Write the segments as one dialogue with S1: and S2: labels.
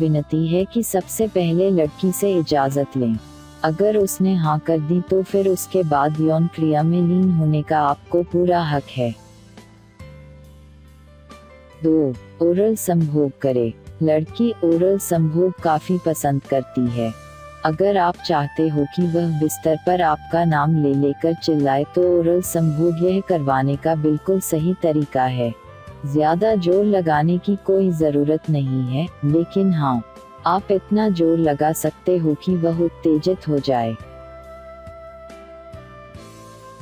S1: विनती है कि सबसे पहले लड़की से इजाजत लें। अगर उसने हाँ कर दी तो फिर उसके बाद यौन क्रिया में लीन होने का आपको पूरा हक है। 2. ओरल संभोग करे। लड़की ओरल संभोग काफी पसंद करती है। अगर आप चाहते हो कि वह बिस्तर पर आपका नाम ले लेकर चिल्लाए तो ओरल संभोग यह करवाने का बिल्कुल सही तरीका है। ज्यादा जोर लगाने की कोई जरूरत नहीं है, लेकिन हाँ, आप इतना जोर लगा सकते हो कि वह उत्तेजित हो जाए।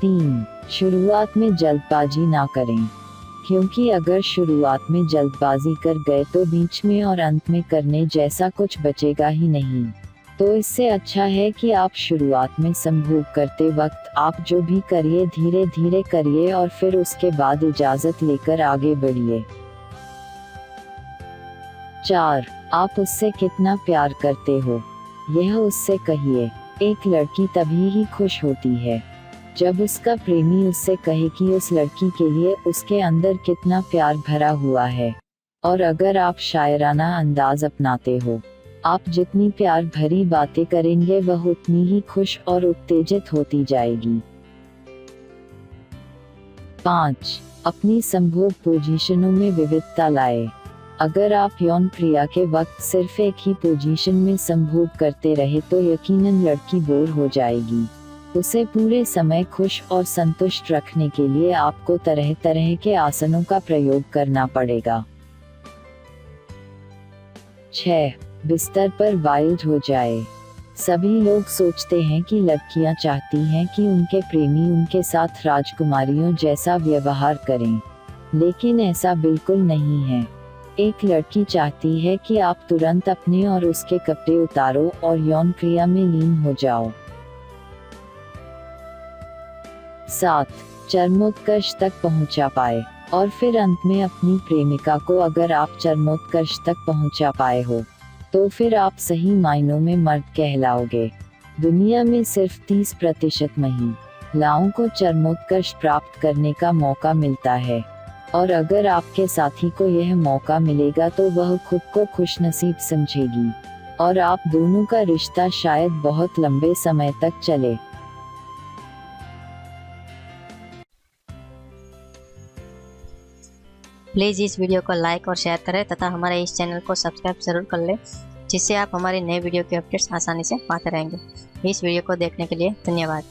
S1: 3. शुरुआत में जल्दबाजी ना करें, क्योंकि अगर शुरुआत में जल्दबाजी कर गए तो बीच में और अंत में करने जैसा कुछ बचेगा ही नहीं। तो इससे अच्छा है कि आप शुरुआत में संभोग करते वक्त आप जो भी करिए धीरे धीरे करिए और फिर उसके बाद इजाजत लेकर आगे बढ़िए। 4. आप उससे कितना प्यार करते हो, यह उससे कहिए। एक लड़की तभी ही खुश होती है जब उसका प्रेमी उससे कहे कि उस लड़की के लिए उसके अंदर कितना प्यार भरा हुआ है। और अगर आप शायराना अंदाज अपनाते हो, आप जितनी प्यार भरी बातें करेंगे वह उतनी ही खुश और उत्तेजित होती जाएगी। 5. अपनी संभोग पोजीशनों में विविधता लाए। अगर आप यौन क्रिया के वक्त सिर्फ एक ही पोजीशन में संभोग करते रहे तो यकीनन लड़की बोर हो जाएगी। उसे पूरे समय खुश और संतुष्ट रखने के लिए आपको तरह तरह के आसनों का प्रयोग करना पड़ेगा। 6. बिस्तर पर वाइल्ड हो जाए। सभी लोग सोचते हैं कि लड़कियां चाहती हैं कि उनके प्रेमी उनके साथ राजकुमारियों जैसा व्यवहार करें, लेकिन ऐसा बिल्कुल नहीं है। एक लड़की चाहती है कि आप तुरंत अपने और उसके कपड़े उतारो और यौन क्रिया में लीन हो जाओ। 7. चरमोत्कर्ष तक पहुंचा पाए और फिर अंत में अपनी प्रेमिका को अगर आप चरमोत्कर्ष तक पहुंचा पाए हो तो फिर आप सही मायनों में मर्द कहलाओगे। दुनिया में सिर्फ 30% महिलाओं को चरमोत्कर्ष प्राप्त करने का मौका मिलता है, और अगर आपके साथी को यह मौका मिलेगा तो वह खुद को खुशनसीब समझेगी और आप दोनों का रिश्ता शायद बहुत लंबे समय तक चले।
S2: प्लीज़ इस वीडियो को लाइक और शेयर करें तथा हमारे इस चैनल को सब्सक्राइब जरूर कर लें, जिससे आप हमारी नए वीडियो के अपडेट्स आसानी से पाते रहेंगे। इस वीडियो को देखने के लिए धन्यवाद।